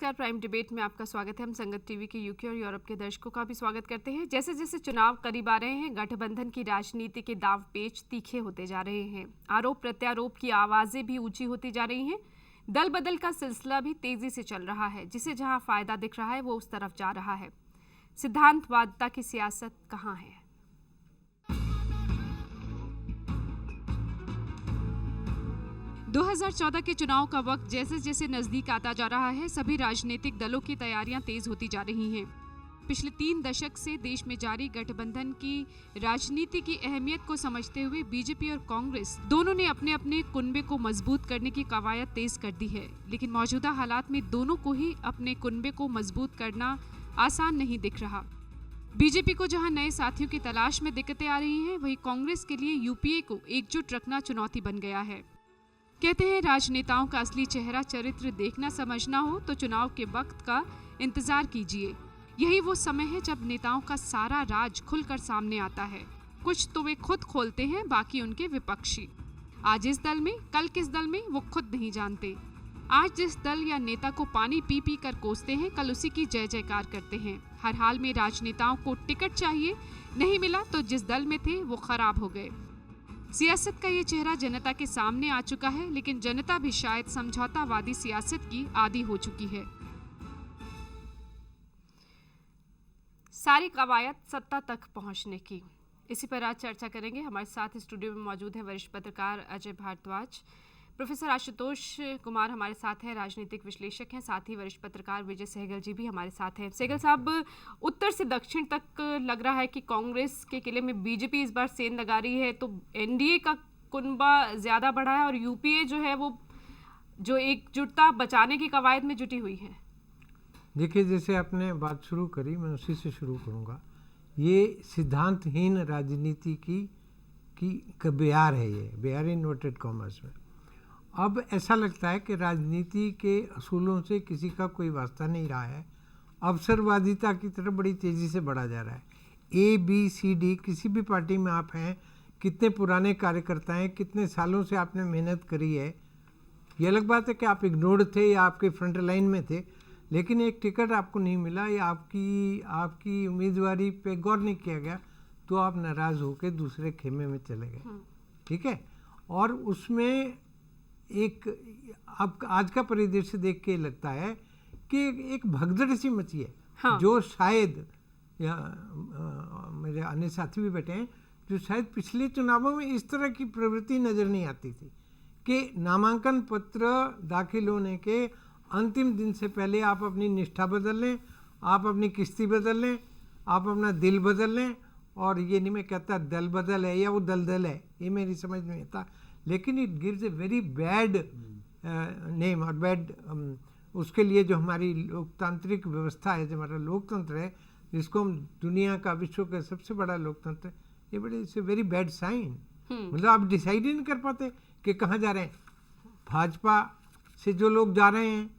नमस्कार, prime debate में आपका स्वागत है। हम संगत टीवी के यूके और यूरोप के दर्शकों का भी स्वागत करते हैं। जैसे जैसे चुनाव करीब आ रहे हैं, गठबंधन की राजनीति के दाव पेच तीखे होते जा रहे हैं। आरोप प्रत्यारोप की आवाजें भी ऊंची होती जा रही हैं। दल बदल का सिलसिला भी तेजी से चल रहा है। जिसे जहां फायदा दिख रहा है वो उस तरफ जा रहा है। सिद्धांतवादिता की सियासत कहाँ है? – 2014 के चुनाव का वक्त जैसे जैसे नजदीक आता जा रहा है, सभी राजनीतिक दलों की तैयारियां तेज होती जा रही हैं। पिछले 3 दशक से देश में जारी गठबंधन की राजनीति की अहमियत को समझते हुए बीजेपी और कांग्रेस दोनों ने अपने अपने कुनबे को मजबूत करने की कवायद तेज कर दी है। लेकिन मौजूदा हालात में दोनों को ही अपने कुनबे को मजबूत करना आसान नहीं दिख रहा। बीजेपी को जहां नए साथियों की तलाश में दिक्कतें आ रही हैं, वहीं कांग्रेस के लिए यूपीए को एकजुट रखना चुनौती बन गया है। कहते हैं, राजनेताओं का असली चेहरा चरित्र देखना समझना हो तो चुनाव के वक्त का इंतजार कीजिए। यही वो समय है जब नेताओं का सारा राज खुलकर सामने आता है। कुछ तो वे खुद खोलते हैं, बाकी उनके विपक्षी। आज इस दल में, कल किस दल में, वो खुद नहीं जानते। आज जिस दल या नेता को पानी पी पी कर कोसते हैं, कल उसी की जय जयकार करते हैं। हर हाल में राजनेताओं को टिकट चाहिए, नहीं मिला तो जिस दल में थे वो खराब हो गए। सियासत का ये चेहरा जनता के सामने आ चुका है, लेकिन जनता भी शायद समझौतावादी सियासत की आदी हो चुकी है। सारी कवायद सत्ता तक पहुंचने की, इसी पर आज चर्चा करेंगे। हमारे साथ स्टूडियो में मौजूद है वरिष्ठ पत्रकार अजय भारद्वाज, प्रोफेसर आशुतोष कुमार हमारे साथ हैं, राजनीतिक विश्लेषक हैं, साथ ही वरिष्ठ पत्रकार विजय सहगल जी भी हमारे साथ हैं। सहगल साहब, उत्तर से दक्षिण तक लग रहा है कि कांग्रेस के किले में बीजेपी इस बार सेंध लगा रही है, तो एनडीए का कुनबा ज़्यादा बढ़ा है और यूपीए जो है वो जो एकजुटता बचाने की कवायद में जुटी हुई है। देखिए, जैसे आपने बात शुरू करी, मैं उसी से शुरू करूँगा। ये सिद्धांतहीन राजनीति की बयार है, ये बयार इन्वर्टेड कॉमर्स में। अब ऐसा लगता है कि राजनीति के असूलों से किसी का कोई वास्ता नहीं रहा है। अवसरवादिता की तरफ बड़ी तेज़ी से बढ़ा जा रहा है। ए बी सी डी, किसी भी पार्टी में आप हैं, कितने पुराने कार्यकर्ता हैं, कितने सालों से आपने मेहनत करी है। ये अलग बात है कि आप इग्नोर्ड थे या आपके फ्रंट लाइन में थे, लेकिन एक टिकट आपको नहीं मिला या आपकी उम्मीदवारी पे गौर नहीं किया गया, तो आप नाराज़ होकर दूसरे खेमे में चले गए। ठीक है। और उसमें एक अब आज का परिदृश्य देख के लगता है कि एक भगदड़ सी मची है। हाँ। जो शायद मेरे अन्य साथी भी बैठे हैं, जो शायद पिछले चुनावों में इस तरह की प्रवृत्ति नज़र नहीं आती थी कि नामांकन पत्र दाखिल होने के अंतिम दिन से पहले आप अपनी निष्ठा बदल लें, आप अपनी किस्ती बदल लें, आप अपना दिल बदल लें। और ये नहीं मैं कहता दल बदल है या वो दलदल है, ये मेरी समझ में आता, लेकिन it gives A very bad name और बैड उसके लिए जो हमारी लोकतांत्रिक व्यवस्था है, जो हमारा लोकतंत्र है, जिसको हम दुनिया का, विश्व का सबसे बड़ा लोकतंत्र है, ये बड़े it's a very bad sign. मतलब आप डिसाइड ही नहीं कर पाते कि कहाँ जा रहे हैं। भाजपा से जो लोग जा रहे हैं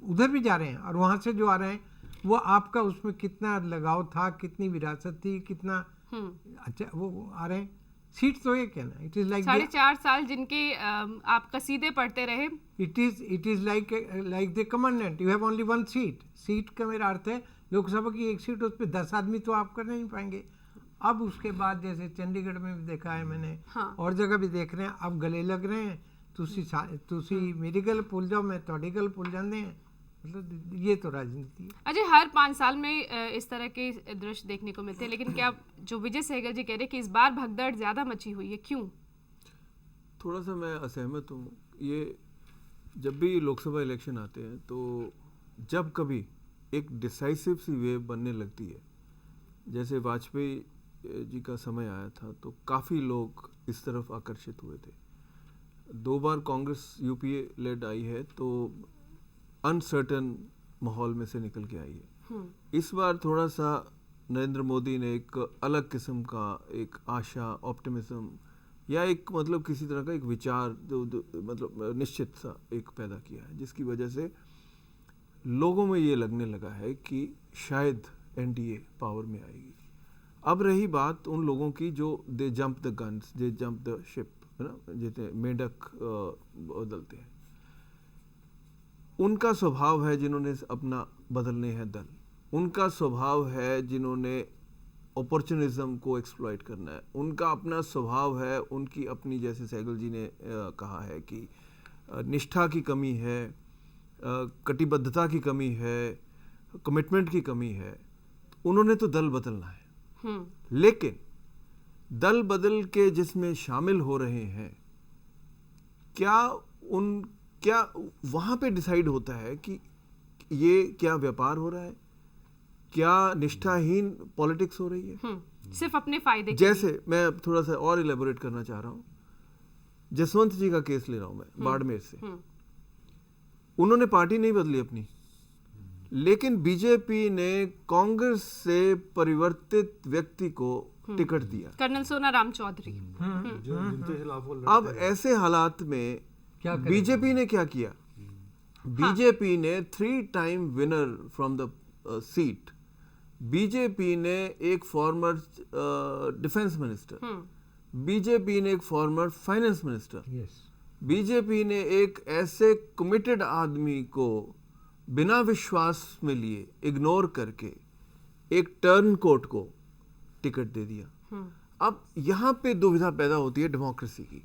उधर भी जा रहे हैं, और वहाँ से जो आ रहे हैं वो आपका उसमें कितना लगाव था, कितनी विरासत थी, कितना अच्छा वो आ रहे हैं। सीट तो एक है ना, इट इज लाइक 4.5 साल जिनके आप कसीदे पढ़ते रहे। It is like the commandant, you have only 1 seat. Seat का मेरा अर्थ है लोकसभा की 1 सीट, उस पर 10 आदमी तो आप कर नहीं पाएंगे। अब उसके बाद जैसे चंडीगढ़ में भी देखा है मैंने, हाँ। और जगह भी देख रहे हैं, अब गले लग रहे हैं, तुसी मेरी गल भूल जाओ, मैं थोड़ी गल भूल जाते हैं। मतलब ये तो राजनीति है। अजय, हर 5 साल में इस तरह के दृश्य देखने को मिलते हैं, लेकिन क्या जो विजय सहगल जी कह रहे हैं कि इस बार भगदड़ ज़्यादा मची हुई है, क्यों? थोड़ा सा मैं असहमत हूँ। ये जब भी लोकसभा इलेक्शन आते हैं तो जब कभी एक डिसाइसिव सी वेव बनने लगती है, जैसे वाजपेयी जी का समय आया था, तो काफ़ी लोग इस तरफ आकर्षित हुए थे। 2 बार कांग्रेस यूपीए लेड आई है तो अनसर्टन माहौल में से निकल के आई है। इस बार थोड़ा सा नरेंद्र मोदी ने एक अलग किस्म का एक आशा, ऑप्टिमिज्म या एक मतलब किसी तरह का एक विचार जो मतलब निश्चित सा एक पैदा किया है, जिसकी वजह से लोगों में ये लगने लगा है कि शायद एनडीए पावर में आएगी। अब रही बात उन लोगों की जो they jump the guns, they jump the ship, है ना, जैसे मेंढक बदलते हैं, उनका स्वभाव है जिन्होंने अपना बदलने हैं दल, उनका स्वभाव है जिन्होंने अपॉर्चुनिज्म को एक्सप्लॉइट करना है, उनका अपना स्वभाव है, उनकी अपनी, जैसे सहगल जी ने कहा है कि निष्ठा की कमी है, कटिबद्धता की कमी है, कमिटमेंट की कमी है। उन्होंने तो दल बदलना है, लेकिन दल बदल के जिसमें शामिल हो रहे हैं, क्या वहां पे डिसाइड होता है कि ये क्या व्यापार हो रहा है, क्या निष्ठाहीन पॉलिटिक्स हो रही है, सिर्फ अपने फायदे के जैसे मैं थोड़ा सा और इलेबोरेट करना चाह रहा हूं। जसवंत जी का केस ले रहा हूं मैं, बाड़मेर से। उन्होंने पार्टी नहीं बदली अपनी, लेकिन बीजेपी ने कांग्रेस से परिवर्तित व्यक्ति को टिकट दिया, कर्नल सोनाराम चौधरी। अब ऐसे हालात में बीजेपी ने क्या किया? बीजेपी ने 3 time winner from the seat, BJP ने एक फॉर्मर डिफेंस मिनिस्टर, बीजेपी ने एक फॉर्मर फाइनेंस मिनिस्टर, बीजेपी ने एक ऐसे कमिटेड आदमी को बिना विश्वास में लिए इग्नोर करके एक टर्न कोर्ट को टिकट दे दिया। अब यहाँ पे दुविधा पैदा होती है डेमोक्रेसी की।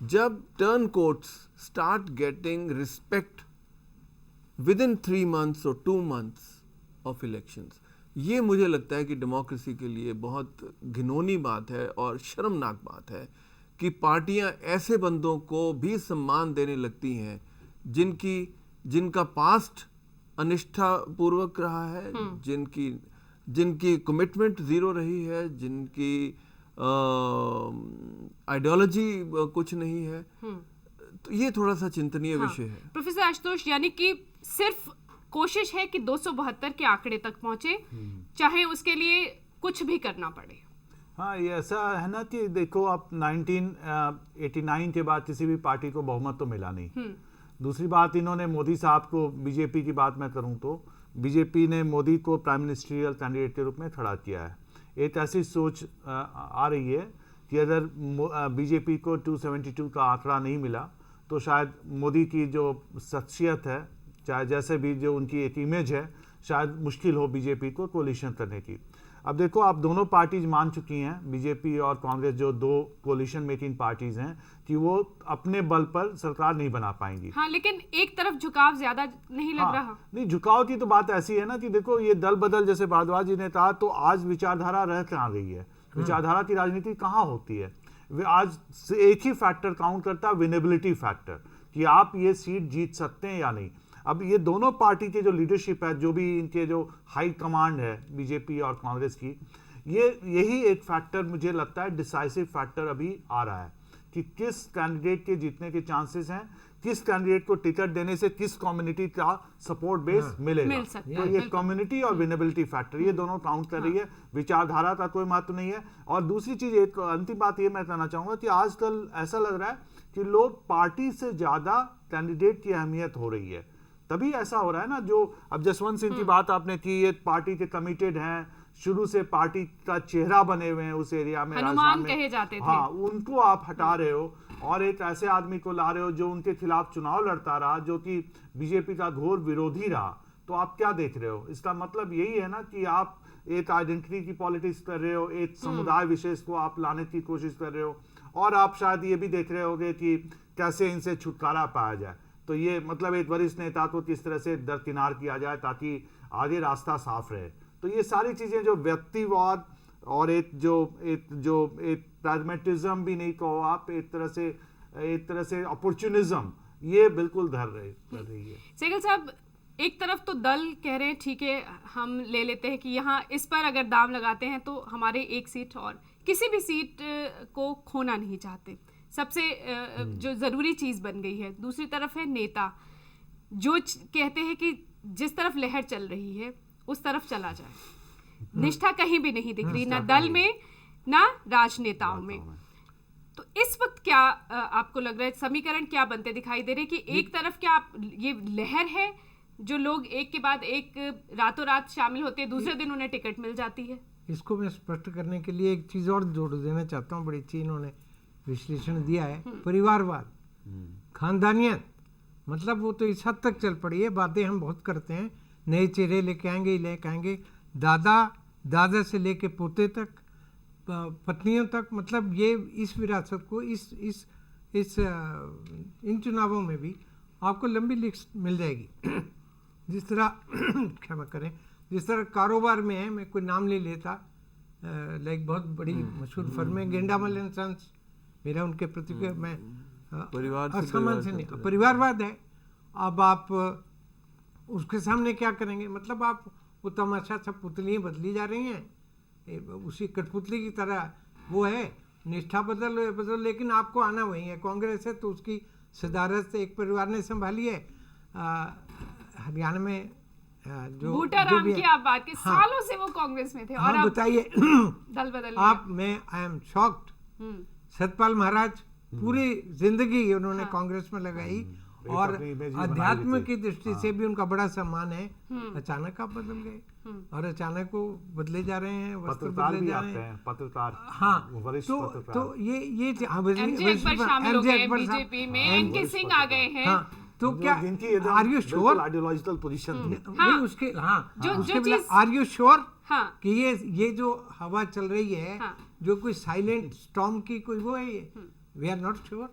जब turn courts start getting respect with in 3 months और 2 months ऑफ इलेक्शंस, ये मुझे लगता है कि डेमोक्रेसी के लिए बहुत घिनौनी बात है और शर्मनाक बात है कि पार्टियां ऐसे बंदों को भी सम्मान देने लगती हैं जिनका पास्ट अनिष्ठापूर्वक रहा है, जिनकी कमिटमेंट जीरो रही है, जिनकी आइडियोलॉजी कुछ नहीं है। तो ये थोड़ा सा चिंतनीय विषय है। प्रोफेसर आशुतोष, यानी कि सिर्फ कोशिश है कि 272 के आंकड़े तक पहुंचे, चाहे उसके लिए कुछ भी करना पड़े। हाँ, ये ऐसा है ना कि देखो, आप 1989 के बाद किसी भी पार्टी को बहुमत तो मिला नहीं। दूसरी बात, इन्होंने मोदी साहब को, बीजेपी की बात मैं करूं तो बीजेपी ने मोदी को प्राइम मिनिस्ट्रियल कैंडिडेट के रूप में खड़ा किया है। एक ऐसी सोच आ रही है कि अगर बीजेपी को 272 का आंकड़ा नहीं मिला तो शायद मोदी की जो शख्सियत है, चाहे जैसे भी जो उनकी एक इमेज है, शायद मुश्किल हो बीजेपी को कोलिशन करने की। अब देखो, आप दोनों पार्टीज मान चुकी हैं, बीजेपी और कांग्रेस, जो 2 कोलिशन मेकिंग पार्टीज हैं, कि वो अपने बल पर सरकार नहीं बना पाएंगी। हाँ, लेकिन एक तरफ झुकाव ज्यादा नहीं लग रहा। नहीं, झुकाव की तो बात ऐसी है ना कि देखो, ये दल बदल जैसे भारद्वाज जी ने कहा, तो आज विचारधारा रह कहाँ गई है? विचारधारा की राजनीति कहाँ होती है? वे आज एक ही फैक्टर काउंट करता है, विनेबिलिटी फैक्टर, कि आप ये सीट जीत सकते हैं या नहीं। अब ये दोनों पार्टी के जो लीडरशिप है, जो भी इनके जो हाई कमांड है बीजेपी और कांग्रेस की, यही एक फैक्टर मुझे लगता है डिसाइसिव फैक्टर अभी आ रहा है कि किस कैंडिडेट के जीतने के चांसेस हैं, किस कैंडिडेट को टिकट देने से किस कम्युनिटी का सपोर्ट बेस मिलेगा। तो ये कम्युनिटी और विनेबिलिटी फैक्टर, ये दोनों काउंट कर रही है। विचारधारा का कोई महत्व नहीं है। और दूसरी चीज, एक अंतिम बात ये मैं कहना चाहूंगा कि आजकल ऐसा लग रहा है कि लोग पार्टी से ज्यादा कैंडिडेट की अहमियत हो रही है। तभी ऐसा हो रहा है ना, जो अब जसवंत सिंह की बात आपने की, ये पार्टी के कमिटेड हैं, शुरू से पार्टी का चेहरा बने हुए हैं उस एरिया में, हनुमान कहे जाते थे। हाँ, उनको आप हटा रहे हो और एक ऐसे आदमी को ला रहे हो जो उनके खिलाफ चुनाव लड़ता रहा, जो कि बीजेपी का घोर विरोधी रहा। तो आप क्या देख रहे हो? इसका मतलब यही है ना कि आप एक आइडेंटिटी की पॉलिटिक्स कर रहे हो, एक समुदाय विशेष को आप लाने की कोशिश कर रहे हो, और आप शायद ये भी देख रहे होगे कि कैसे इनसे छुटकारा पाया जाए। तो ये मतलब एक वरिष्ठ नेता को किस तरह से दरकिनार किया जाए ताकि आगे रास्ता साफ रहे। तो ये सारी चीजें जो व्यक्तिवाद और एक प्रैग्मेटिज्म भी नहीं कहो आप, एक तरह से अपॉर्चुनिज्म, ये बिल्कुल कर रही है। सहगल साहब, एक तरफ तो दल कह रहे हैं ठीक है, हम ले लेते हैं कि यहाँ इस पर अगर दाम लगाते हैं तो हमारे एक सीट, और किसी भी सीट को खोना नहीं चाहते, सबसे जो जरूरी चीज बन गई है। दूसरी तरफ है नेता जो कहते हैं कि जिस तरफ लहर चल रही है उस तरफ चला जाए। निष्ठा कहीं भी नहीं दिख रही, ना दल में ना राजनेताओं में। तो इस वक्त क्या आपको लग रहा है, समीकरण क्या बनते दिखाई दे रहे कि एक तरफ क्या ये लहर है जो लोग एक के बाद एक रातों रात शामिल होते हैं, दूसरे दिन उन्हें टिकट मिल जाती है? इसको मैं स्पष्ट करने के लिए एक चीज और जोड़ देना चाहता हूँ। बड़ी अच्छी इन्होंने विश्लेषण दिया है। परिवारवाद, खानदानियत, मतलब वो तो इस हद तक चल पड़ी है, बातें हम बहुत करते हैं, नए चेहरे लेके आएंगे, दादा से लेके पोते तक, पत्नियों तक, मतलब ये इस विरासत को इन चुनावों में भी आपको लंबी लिस्ट मिल जाएगी। जिस तरह क्षमा करें, जिस तरह कारोबार में है, मैं कोई नाम नहीं लेता, लाइक बहुत बड़ी मशहूर फर्म है गेंडामल एंड सन्स, मेरा उनके प्रति मैं असमान से नहीं, परिवारवाद है। अब आप उसके सामने क्या करेंगे, मतलब आप वो तमाशा सब पुतलियाँ बदली जा रही हैं, उसी कठपुतली की तरह वो है, निष्ठा बदल, लेकिन आपको आना वही है। कांग्रेस है तो उसकी सदारत एक परिवार ने संभाली है। हरियाणा में जो बूटाराम की आप बात की, हाँ, सालों से वो कांग्रेस में थे और अब बताइए दल बदल गया। आप, मैं I am shocked. Satpal Maharaj पूरी जिंदगी उन्होंने कांग्रेस में लगाई और अध्यात्म की दृष्टि से भी उनका बड़ा सम्मान है। अचानक आप बदल गए और अचानक वो बदले जा रहे हैं, वस्त्र बदले जा रहे हैं, पत्रकार। हाँ, तो ये एमजे अकबर शामिल हो गए बीजेपी में, एनके सिंह आ गए हैं। हाँ, तो क्या are you sure ideological position उसके, हाँ, जो चीज आर यू श्योर हाँ कि ये जो हवा चल रही है, हाँ, जो कोई साइलेंट स्टॉर्म की कोई वो है, ये वी आर नॉट श्योर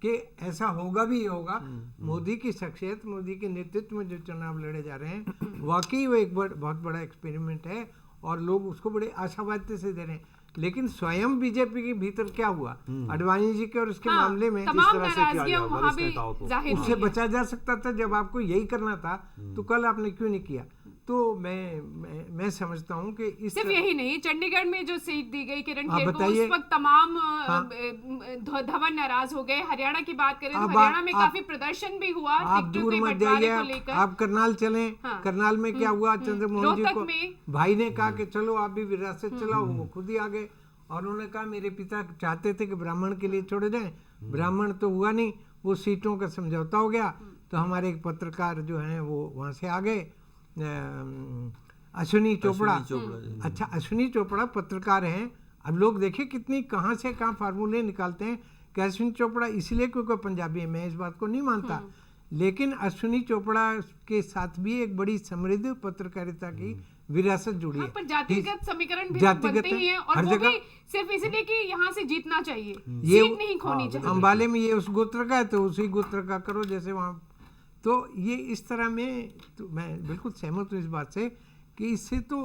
कि ऐसा होगा भी होगा। मोदी की शख्सियत, मोदी के नेतृत्व में जो चुनाव लड़े जा रहे हैं, वाकई वो एक बहुत बड़ा एक्सपेरिमेंट है और लोग उसको बड़े आशावादी से दे रहे हैं। लेकिन स्वयं बीजेपी के भीतर क्या हुआ अडवाणी जी के और उसके मामले में, तमाम नाराजगियां वहां भी जाहिर उससे हुई बचा जा सकता था। जब आपको यही करना था तो कल आपने क्यों नहीं किया? तो मैं समझता हूँ कि इस सिर्फ यही नहीं, चंडीगढ़ में जो सीट दी गई किरण खेर को, बताइए। उस वक्त तमाम हाँ। धवन नाराज हो गए। हरियाणा की बात करें तो अब हरियाणा में आप- काफी प्रदर्शन भी हुआ आप टिकटों दूर के मत बंटवारे जाइए, को लेकर। आप करनाल चलें। हाँ। करनाल में क्या हुआ, चंद्रमोहन जी रोहतक को में। भाई ने कहा कि चलो आप भी विरासत चलाओ, वो खुद ही आ गए और उन्होंने कहा मेरे पिता चाहते थे कि ब्राह्मण के लिए छोड़े जाएं, ब्राह्मण तो हुआ नहीं, वो सीटों का समझौता हो गया। तो हमारे एक पत्रकार जो हैं वो वहाँ से आ गए, अश्विनी चोपड़ा। अच्छा, अश्विनी चोपड़ा पत्रकार हैं। अब लोग देखिए कितनी कहाँ से कहाँ फार्मूले निकालते हैं कि अश्विनी चोपड़ा इसलिए क्योंकि पंजाबी है, मैं इस बात को नहीं मानता, लेकिन अश्विनी चोपड़ा के साथ भी एक बड़ी समृद्ध पत्रकारिता की विरासत जुड़ी हाँ, है। पर जातिगत समीकरण भी जातिगत बनते ही है, हैं और हर वो जगह। भी सिर्फ इसलिए कि यहाँ से जीतना चाहिए, ये सीट नहीं खोनी चाहिए। अंबाले में ये उस गोत्र का है तो उसी गोत्र का करो, जैसे वहाँ। तो ये इस तरह में तो मैं बिल्कुल सहमत हूँ इस बात से कि इससे तो,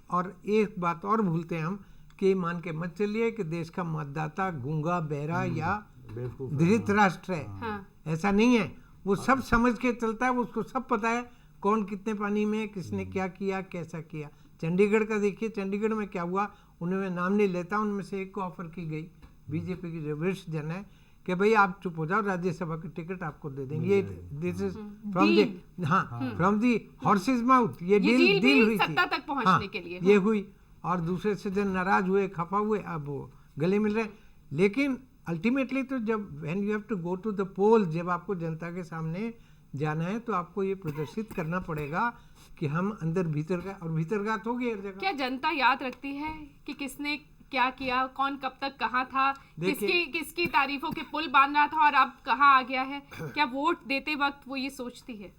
और एक बात और भूलते हैं हम कि मान के मत चलिए कि देश का मतदाता गूंगा, बहरा या धृतराष्ट्र है। हाँ। ऐसा नहीं है, वो सब समझ के चलता है, वो उसको सब पता है कौन कितने पानी में है, किसने क्या किया, कैसा किया। चंडीगढ़ का देखिए, चंडीगढ़ में क्या हुआ, उन्हें नाम नहीं लेता, उनमें से एक को ऑफर की गई, बीजेपी की जो वरिष्ठ जन है, कि भाई आप चुप हो जाओ, राज्यसभा की टिकट आपको दे देंगे। ये दिस इज फ्रॉम द, हाँ, फ्रॉम द हॉर्सेज माउथ, ये डील हुई थी सत्ता तक पहुंचने के लिए। ये हुई और दूसरे से जन नाराज हुए, खफा हुए, अब वो गले मिल रहे हैं। लेकिन अल्टीमेटली तो जब when you have to go to the poll, जब आपको जनता के सामने जाना है तो आपको ये प्रदर्शित करना पड़ेगा कि हम अंदर भीतर का, और भीतरघात होगी हर जगह। क्या जनता याद रखती है कि किसने क्या किया, कौन कब तक कहाँ था, किसकी तारीफों के पुल बांध रहा था और अब कहाँ आ गया है? क्या वोट देते वक्त वो ये सोचती है?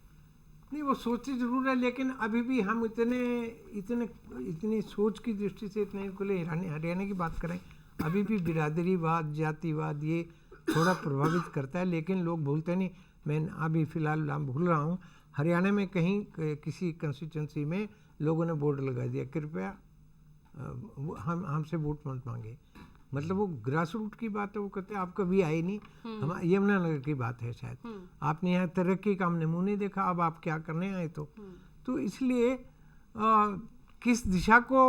नहीं, वो सोचती जरूर है, लेकिन अभी भी हम इतनी सोच की दृष्टि से इतने खुले हरियाणा की बात करें, अभी भी बिरादरीवाद, जातिवाद ये थोड़ा प्रभावित करता है, लेकिन लोग भूलते नहीं। मैं अभी फिलहाल नाम भूल रहा हूँ, हरियाणा में कहीं किसी कंस्टिट्यूंसी में लोगों ने बोर्ड लगा दिया, कृपया हमसे वोट मत मांगे। मतलब वो ग्रास रूट की बात है, वो कहते हैं आप कभी आए नहीं, हम यमुनानगर की बात है शायद, आपने यहाँ तरक्की का हम नमूने देखा, अब आप क्या करने आए? तो इसलिए किस दिशा को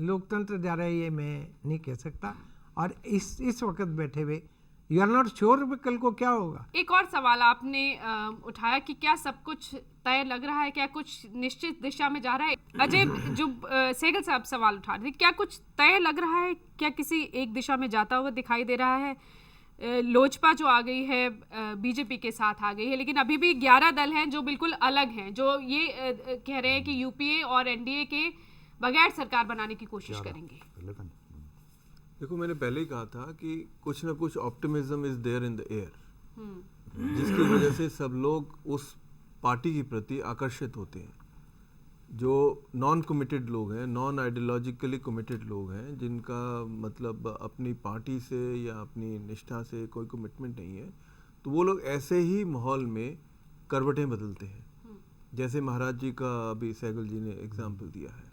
लोकतंत्र जा रहा है ये मैं नहीं कह सकता। और इस वक्त बैठे हुए यू आर नॉट श्योर कल को क्या होगा। एक और सवाल आपने उठाया कि क्या सब कुछ तय लग रहा है, क्या कुछ निश्चित दिशा में जा रहा है? अजय जो सहगल साहब सवाल उठा रहे थे, क्या कुछ तय लग रहा है, क्या किसी एक दिशा में जाता हुआ दिखाई दे रहा है? लोजपा जो आ गई है बीजेपी के साथ आ गई है, लेकिन अभी भी 11 दल हैं जो बिल्कुल अलग हैं, जो ये कह रहे हैं कि यूपीए और एनडीए के बगैर सरकार बनाने की कोशिश करेंगे। देखो, मैंने पहले ही कहा था कि कुछ ना कुछ optimism is there in the air. जिसकी वजह से सब लोग उस पार्टी के प्रति आकर्षित होते हैं। जो नॉन कमिटेड लोग हैं, नॉन आइडियोलॉजिकली कमिटेड लोग हैं, जिनका मतलब अपनी पार्टी से या अपनी निष्ठा से कोई कमिटमेंट नहीं है, तो वो लोग ऐसे ही माहौल में करवटें बदलते हैं। जैसे महाराज जी का अभी सहगल जी ने एग्जाम्पल दिया है।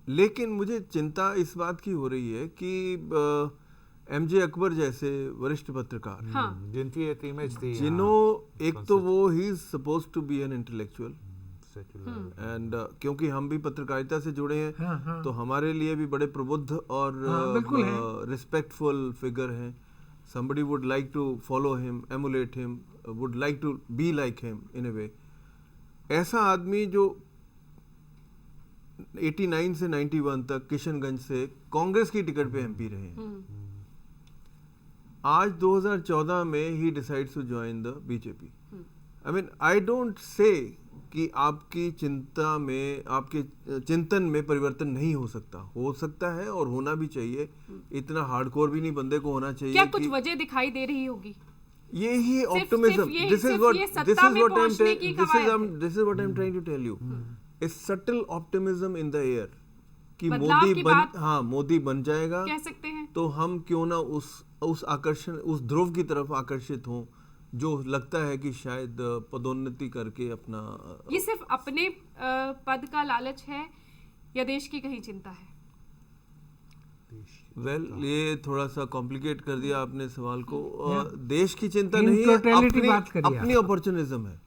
लेकिन मुझे चिंता इस बात की हो रही है कि एमजे अकबर जैसे वरिष्ठ पत्रकार, हाँ। जिनकी एक इमेज थी, जिन्हों एक तो वो ही is suppose to be an intellectual and क्योंकि हम भी पत्रकारिता से जुड़े हैं, हाँ। तो हमारे लिए भी बड़े प्रबुद्ध और बिल्कुल हैं। रिस्पेक्टफुल फिगर हैं। somebody would like to follow him, emulate him, would like to be like him in a way. ऐसा आदमी जो 89 से 91 तक किशनगंज से कांग्रेस की टिकट पे एमपी रहे हैं, आज 2014 में ही decides to join the BJP. I mean I don't say कि आपकी चिंता में, आपके चिंतन में परिवर्तन नहीं हो सकता है और होना भी चाहिए। इतना हार्डकोर भी नहीं बंदे को होना चाहिए। क्या कुछ वजह दिखाई दे रही होगी? ये ही optimism, this is what I am trying to tell you, a subtle optimism in the air कि मोदी बन जाएगा, कह सकते हैं। तो हम क्यों ना उस आकर्षण, उस ध्रुव की तरफ आकर्षित हों जो लगता है कि शायद पदोन्नति करके अपना। ये सिर्फ अपने पद का लालच है या देश की कहीं चिंता है? ये थोड़ा सा कॉम्प्लिकेट कर दिया आपने सवाल को। देश की चिंता नहीं है, अपनी अपॉर्चुनिज्म है।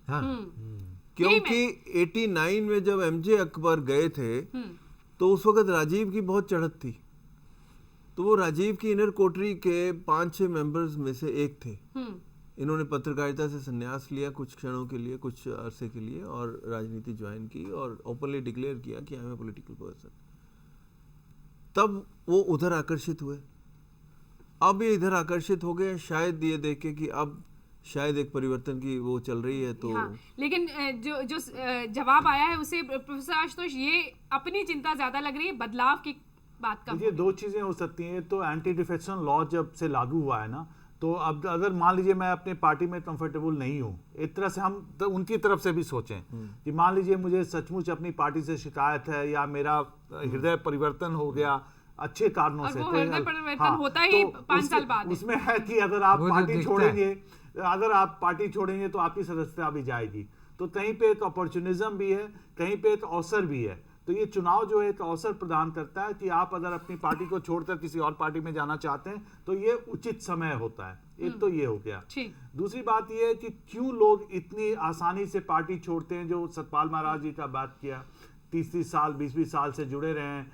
क्योंकि 89 में जब एमजे अकबर गए थे तो उस वक्त राजीव की बहुत चढ़त थी, तो वो राजीव की इनर कोटरी के 5-6 मेंबर्स में से एक थे। इन्होंने पत्रकारिता से संन्यास लिया कुछ क्षणों के लिए, कुछ अरसे के लिए, और राजनीति ज्वाइन की और ओपनली डिक्लेयर किया कि I am a political person. तब वो उधर आकर्षित हुए, अब ये इधर आकर्षित हो गए, शायद ये देखे कि अब शायद एक परिवर्तन की वो चल रही है। तो हाँ, लेकिन जो जवाब आया है उसे प्रोफेसर आशुतोष, ये अपनी चिंता ज्यादा लग रही है, बदलाव की बात का। ये दो चीजें हो सकती हैं। तो एंटी डिफेक्शन लॉ जब से लागू हुआ है ना, तो अब अगर मान लीजिए मैं अपने पार्टी में कंफर्टेबल नहीं हूँ, एक तरह से हम तो उनकी तरफ से भी सोचें कि मान लीजिए मुझे सचमुच अपनी पार्टी से शिकायत है या मेरा हृदय परिवर्तन हो गया अच्छे कारणों से, वो हृदय परिवर्तन होता ही 5 साल बाद। उसमें है कि अगर आप पार्टी छोड़ेंगे, तो आपकी सदस्यता भी जाएगी। तो कहीं पे एक अपॉर्चुनिज्म भी है, कहीं पे एक अवसर भी है। तो ये चुनाव जो है एक अवसर प्रदान करता है कि आप अगर अपनी पार्टी को छोड़कर किसी और पार्टी में जाना चाहते हैं तो ये उचित समय होता है। एक तो ये हो गया। दूसरी बात ये है कि क्यों लोग इतनी आसानी से पार्टी छोड़ते हैं। जो सतपाल महाराज जी का बात किया, 30-30 साल 20-20 साल से जुड़े रहे हैं।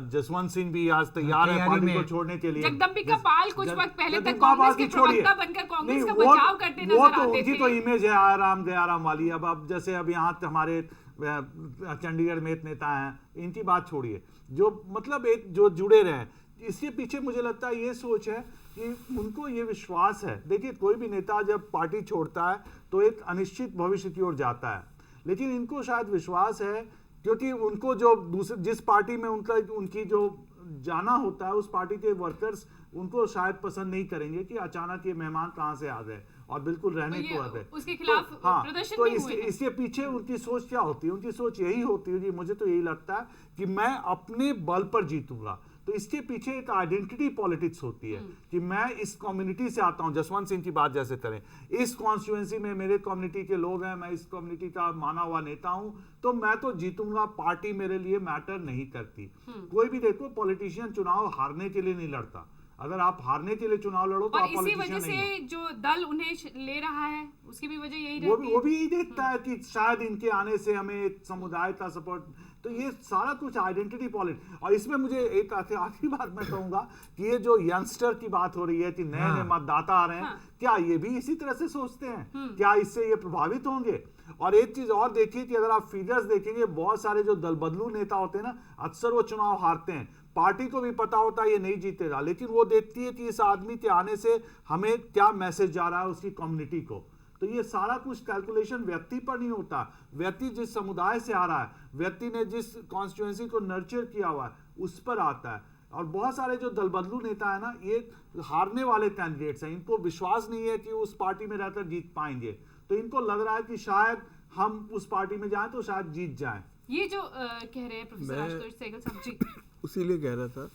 जसवंत सिंह भी आज तैयार है पार्टी को छोड़ने के लिए। जगदम्बिका पाल कुछ वक्त पहले तक कांग्रेस के प्रवक्ता बनकर कांग्रेस का बचाव करते नजर आते थे। वो तो उनकी तो इमेज है आराम गयाराम वाली। अब जैसे अब यहाँ हमारे चंडीगढ़ में एक नेता हैं, इनकी बात छोड़िए, जो मतलब एक जो जुड़े रहे हैं, इसके पीछे मुझे लगता है ये सोच है कि उनको ये विश्वास है। देखिए कोई भी नेता जब पार्टी छोड़ता है तो एक अनिश्चित भविष्य की ओर जाता है, लेकिन इनको शायद विश्वास है क्योंकि उनको जो जिस पार्टी में उनकी जो जाना होता है, उस पार्टी के वर्कर्स उनको शायद पसंद नहीं करेंगे कि अचानक ये मेहमान कहाँ से आ गए और बिल्कुल रहने को आ गए, उसके खिलाफ प्रदर्शन तो भी हुए हैं। इसके पीछे उनकी सोच क्या होती है? उनकी सोच यही होती है, मुझे तो यही लगता है कि मैं अपने बल पर जीतूंगा। तो इसके पीछे एक आइडेंटिटी पॉलिटिक्स होती है कि मैं इस कम्युनिटी से आता हूं। जसवंत सिंह की बात जैसे करें, इस कॉन्स्टिट्यूएंसी में मेरे कम्युनिटी के लोग हैं, मैं इस कम्युनिटी का माना हुआ नेता हूं, तो मैं तो जीतूंगा, पार्टी मेरे लिए मैटर नहीं करती। कोई भी देखो पॉलिटिशियन चुनाव हारने के लिए नहीं लड़ता। अगर आप हारने के लिए चुनाव लड़ो तो आप इसी वजह से जो दल उन्हें ले रहा है उसकी भी वजह यही रहती है। वो भी यही देखता है कि शायद इनके आने से हमें एक समुदाय का सपोर्ट। तो ये सारा कुछ आइडेंटिटी पॉलिटिक्स। और इसमें मुझे एक आखिरी बात मैं कहूंगा कि ये जो यंगस्टर की बात हो रही है कि नए नए मतदाता आ रहे हैं, क्या ये भी इसी तरह से सोचते हैं? क्या इससे ये प्रभावित होंगे? और एक चीज और देखिए कि अगर आप फिगर्स देखेंगे, बहुत सारे जो दल बदलू नेता होते हैं ना, अक्सर वो चुनाव हारते हैं। पार्टी को भी पता होता है ये नहीं जीतेगा, लेकिन वो देखती है कि इस आदमी के आने से हमें क्या मैसेज जा रहा है उसकी कम्युनिटी को। तो ये सारा कुछ कैलकुलेशन व्यक्ति पर नहीं होता। व्यक्ति जिस समुदाय से आ रहा है, व्यक्ति ने जिस कॉन्स्टिट्यूएंसी को नर्चर किया हुआ है, उस पर आता है। और बहुत सारे जो दल बदलू नेता है ना, ये हारने वाले कैंडिडेट्स हैं, इनको विश्वास नहीं है कि उस पार्टी में रहकर जीत पाएंगे, तो इनको लग रहा है कि शायद हम उस पार्टी में जाएं तो शायद जीत जाएं। ये जो कह रहे हैं प्रोफेसर आशुतोष सहगल साहब जी, उसीलिए कह रहा था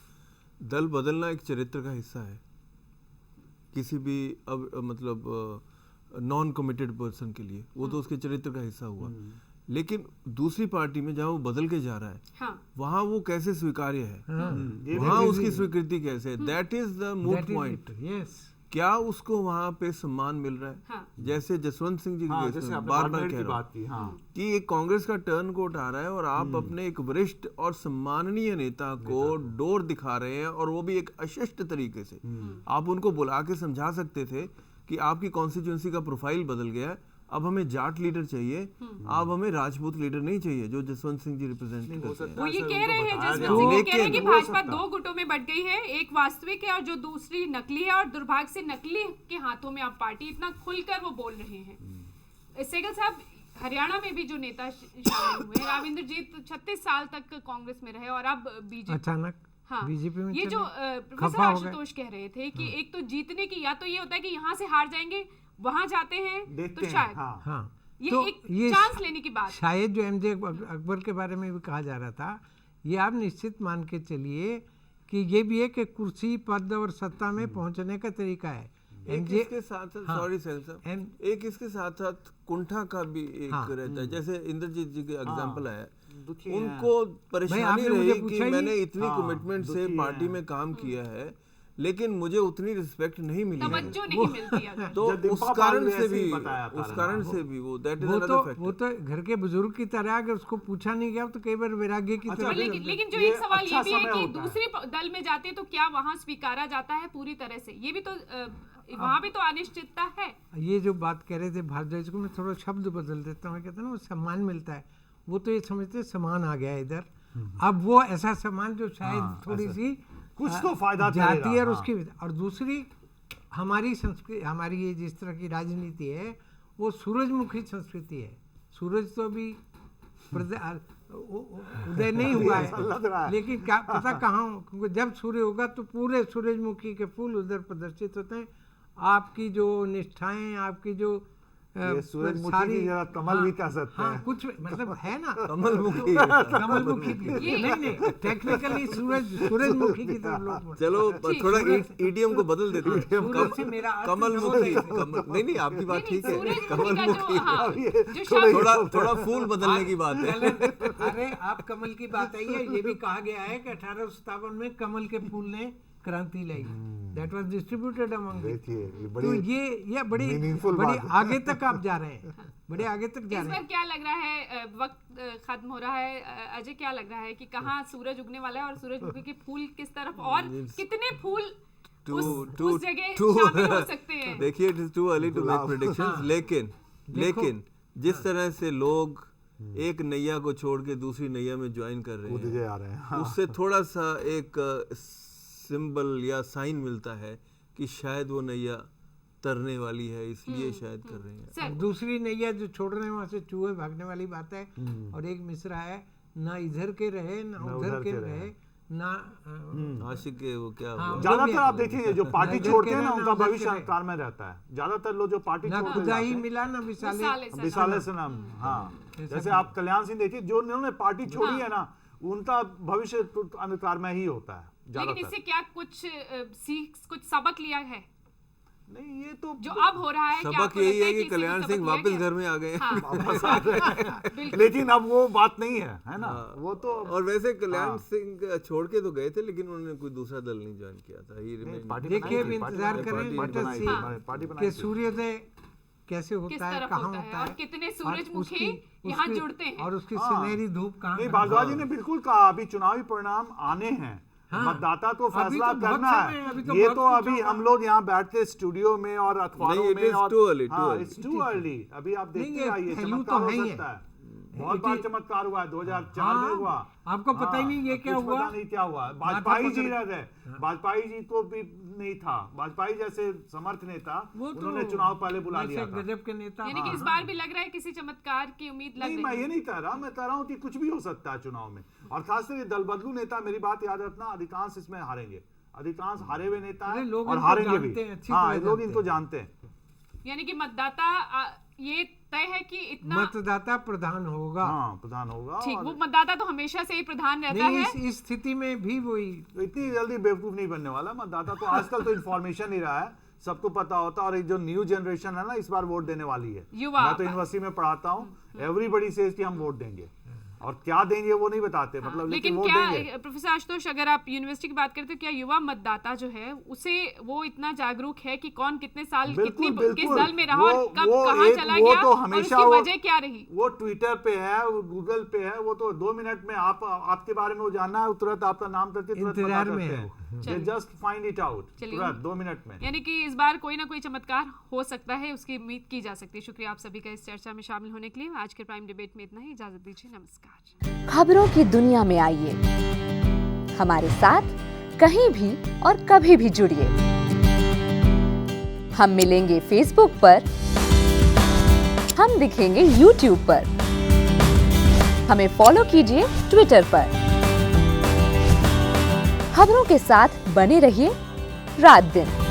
दल बदलना एक चरित्र का हिस्सा है किसी भी अब मतलब नॉन कमिटेड पर्सन के लिए, वो तो उसके चरित्र का हिस्सा हुआ। लेकिन दूसरी पार्टी में जहाँ वो बदल के जा रहा है, हाँ, वहाँ वो कैसे स्वीकार्य है, ये वहाँ उसकी स्वीकृति कैसे है, that is the moot point. Yes, क्या उसको वहाँ पे सम्मान मिल रहा है? हाँ, जैसे जसवंत सिंह जी हाँ, के केस जैसे में आपने बार बार पार्टनर कह की रहा हूँ बात की, हाँ, कि एक कांग्रेस का टर्न कोट आ रहा है और आप अपने एक वरिष्ठ और सम्माननीय नेता को डोर दिखा रहे हैं, और वो भी एक अशिष्ट तरीके से। आप उनको बुला के समझा सकते थे कि आपकी कॉन्स्टिट्यूंसी का प्रोफाइल बदल गया है, अब हमें जाट लीडर चाहिए, अब हमें राजपूत लीडर नहीं चाहिए जो जसवंत सिंह जी रिप्रेजेंट करते हैं। वो ये कह रहे हैं, जसवंत जाए। सिंह ये कह रहे हैं कि लेकिन- भाजपा दो गुटों में बट गई है, एक वास्तविक है और जो दूसरी नकली है, और दुर्भाग्य से नकली के हाथों में अब पार्टी, इतना खुलकर वो बोल रहे हैं। सहगल साहब, हरियाणा में भी जो नेता शामिल हुए, राविंद्रजीत 36 साल तक कांग्रेस में रहे और अब बीजेपी, अचानक हाँ, बीजेपी में ये चले, जो प्रोफेसर खफा हो गए। आशुतोष कह रहे थे कि एक तो जीतने की, या तो ये होता है कि यहाँ से हार जाएंगे, वहां जाते हैं देखते तो हैं, शायद हाँ। हाँ, ये तो एक ये चांस लेने की बात। शायद जो एमजे अकबर के बारे में भी कहा जा रहा था, ये आप निश्चित मान के चलिए कि ये भी है कि कुर्सी, पद और सत्ता में पहुंचने का तरीका है। एक इसके साथ साथ, हाँ, सॉरी सहगल साहब, एक इसके साथ साथ कुंठा का भी एक हाँ, रहता है। जैसे इंद्रजीत जी के एग्जाम्पल आया, दुखी हैं। उनको परेशानी आपने मुझे रही पूछा कि ही मैंने नहीं। इतनी हाँ, कमिटमेंट से दुखी पार्टी हैं। में काम किया है, लेकिन मुझे उतनी रिस्पेक्ट नहीं मिली है। तवज्जो नहीं मिलती अगर। तो जगदीपा उस पाल कारण भी से ऐसे ही भी, बताया था उस ना। कारण से भी वो दैट इज वो अनदर फैक्टर। तो घर के बुजुर्ग की तरह, अगर उसको पूछा नहीं गया तो कई बार वैराग्य की अच्छा, तरह। लेकिन जो ये एक सवाल अच्छा ये भी है समय कि होता है। दूसरे दल में जाते हैं तो क्या वहां स्वीकारा जाता है पूरी तरह से? ये भी तो वहां भी तो अनिश्चितता है। ये जो बात कह रहे थे भारद्वाज को, मैं थोड़ा शब्द बदल देता हूँ। कहते हैं ना वो सम्मान मिलता है, वो तो ये समझते हैं सम्मान आ गया इधर। अब वो ऐसा सम्मान जो शायद हाँ, थोड़ी ऐसा। सी कुछ तो फायदा जाती करेगा, है, और हाँ। उसकी, और दूसरी हमारी संस्कृति, हमारी ये जिस तरह की राजनीति है वो सूरजमुखी संस्कृति है। सूरज तो अभी उदय नहीं हुआ ऐसा लग रहा है, है। लेकिन क्या पता कहाँ, क्योंकि जब सूर्य होगा तो पूरे सूरजमुखी के फूल उधर प्रदर्शित होते हैं। आपकी जो निष्ठाएं, आपकी जो ये सूरजमुखी की जगह कमल भी कह सकते हाँ, हैं। कुछ मतलब है ना, कमलमुखी। कमलमुखी भी नहीं, टेक्निकली सूरजमुखी की तरफ लोग चलो थोड़ा ईडीएम को बदल देते हैं। सूरज से मेरा अर्थ कमलमुखी, कमल नहीं आपकी बात ठीक है, सूरजमुखी का कमलमुखी। जो, हाँ, अब ये जो थोड़ा शब्द थोड़ा फूल बदलने की बात है। अरे आप कमल की बात आई है, ये भी कहा गया है कि 1857 में कमल के फूल ने क्रांति लाई। That was distributed among. देखिए ये तो बड़ी ये बड़ी meaningful बड़ी बात है। आगे तक आप जा रहे हैं, बड़े आगे तक जा इस रहे बार हैं। क्या लग रहा है, वक्त खत्म हो रहा है, अजय क्या लग रहा है कि कहाँ सूरज उगने वाला है और सूरजमुखी के फूल किस तरफ, और कितने फूल उस जगह शामिल हो सकते हैं? देखिए it is too early to make predictions, लेकिन जिस तरह से लोग एक नैया को छोड़ के दूसरी नैया में ज्वाइन कर रहे कूदते हैं, आ रहे हैं, हाँ। उससे थोड़ा सा एक सिंबल या साइन मिलता है कि शायद वो नैया तरने वाली है, इसलिए शायद कर रहे हैं। सर, दूसरी नैया जो छोड़ रहे हैं वहां से चूहे भागने वाली बात है। और एक मिसरा है, ना इधर के रहे ना उधर के रहे ना आशिक के वो क्या हाँ, हुआ? ज्यादातर आप देखेंगे जो पार्टी नजर छोड़ते के हैं ना, ना उनका नजर भविष्य के अंधकार में रहता है। ज्यादातर लोग जो पार्टी ना छोड़ते खुदा ही जाते हैं, मिला ना विसाले। विसाले सर। विशाले से नाम, हाँ। जैसे आप कल्याण सिंह देखिए, जो उन्होंने पार्टी छोड़ी है ना, उनका भविष्य अंधकार में ही होता है लेकिन ज्यादातर। इससे क्या कुछ सीख, कुछ सबक लिया है नहीं, ये तो जो अब हो रहा है? क्या सबक आपको यही लगता है कि इससे कल्याण सबक सिंह लिया वापस गया? घर में आ गए। हाँ, वापस आ रहे हैं। बिल्कुल। लेकिन अब वो बात नहीं है ना, वो तो और वैसे कल्याण हाँ। सिंह छोड़ के तो गए थे, लेकिन उन्होंने कोई दूसरा दल नहीं ज्वाइन किया था। ही remained- पार्टी देखिए बनाई अब थी, इंतजार पार्टी करें बनाई लेट अस थी, सी पार्टी बनाई कि थी। सूर्योदय कैसे किस होता है, तरफ कहाँ होता है होता और है, कितने और सूरजमुखी यहाँ उसकी- जुड़ते हैं। और उसकी हाँ। सुनहरी धूप कहाँ नहीं, कहाँ- भारद्वाज जी ने बिल्कुल कहा, अभी चुनावी परिणाम आने हैं, हाँ। मतदाता को अभी फैसला तो बहुत करना समय है, है। अभी तो ये बहुत तो कुछ अभी होगा। हम लोग यहाँ बैठते स्टूडियो में और अखबारों नहीं, it में is और too early, too हाँ, early. it's too early। अभी आप नहीं, देखते ये आइए, पहलू चमत्कार तो हो है ही है। सकता है। बहुत बार चमत्कार हुआ है, 2004 में हाँ, हुआ। आपको पता ही नहीं ये क्या कुछ हुआ? पता नहीं क्या हुआ। वाजपेयी जी रहे, वाजपेयी जी को भी नहीं था, वाजपेयी जैसे समर्थ नेता, वो तो उन्होंने चुनाव पहले बुला वैसे लिया था। गजब के नेता। यानी कि इस बार भी लग रहा है किसी चमत्कार की उम्मीद लग नहीं, रही मैं है। ये नहीं कह रहा, मैं कह रहा हूँ कि कुछ भी हो सकता है चुनाव में, और खासकर ये दल बदलू नेता, मेरी बात याद रखना, अधिकांश इसमें हारेंगे, अधिकांश हारे हुए नेता अरे हैं लोग और इनको हारेंगे जानते भी। हैं, अच्छी हाँ, तरह लोग जानते इनको हैं। जानते हैं। यानी कि मतदाता ये तय है कि इतना मतदाता प्रधान होगा। हाँ, प्रधान होगा। ठीक, और वो मतदाता तो हमेशा से ही प्रधान रहता नहीं, है। इस स्थिति में भी वही तो इतनी जल्दी बेवकूफ नहीं बनने वाला मतदाता, तो आजकल तो इन्फॉर्मेशन ही रहा है, सबको पता होता है। और एक जो न्यू जनरेशन है ना, इस बार वोट देने वाली है। युवा। मैं तो यूनिवर्सिटी में पढ़ाता हूँ, एवरीबडी सेज कि हम वोट देंगे, और क्या देंगे वो नहीं बताते, मतलब लेकिन वोट क्या देंगे। प्रोफेसर आशुतोष, अगर आप यूनिवर्सिटी की बात करते हो, क्या युवा मतदाता जो है उसे वो इतना जागरूक है कि कौन कितने साल बिल्कुल, किस बिल्कुल। दल में रहा वो- और कब वो कहाँ एक- चला वो गया तो और हमेशा उसकी वो- वजह क्या रही? वो ट्विटर पे है, वो गूगल पे है, वो तो 2 मिनट में आपके बारे में वो जानना है, तुरंत आपका नाम करके तुरंत पता इंतजार में करते है हैं। चलिए। They just find it out, चलिए। तुरंत 2 मिनट में। यानी कि इस बार कोई ना कोई चमत्कार हो सकता है, उसकी उम्मीद की जा सकती है। शुक्रिया आप सभी का इस चर्चा में शामिल होने के लिए। आज के प्राइम डिबेट में इतना ही, इजाजत दीजिए, नमस्कार। खबरों की दुनिया में आइए, हमारे साथ कहीं भी और कभी भी जुड़िए। हम मिलेंगे फेसबुक पर, हम दिखेंगे यूट्यूब पर, हमें फॉलो कीजिए ट्विटर पर। खबरों के साथ बने रहिए रात दिन।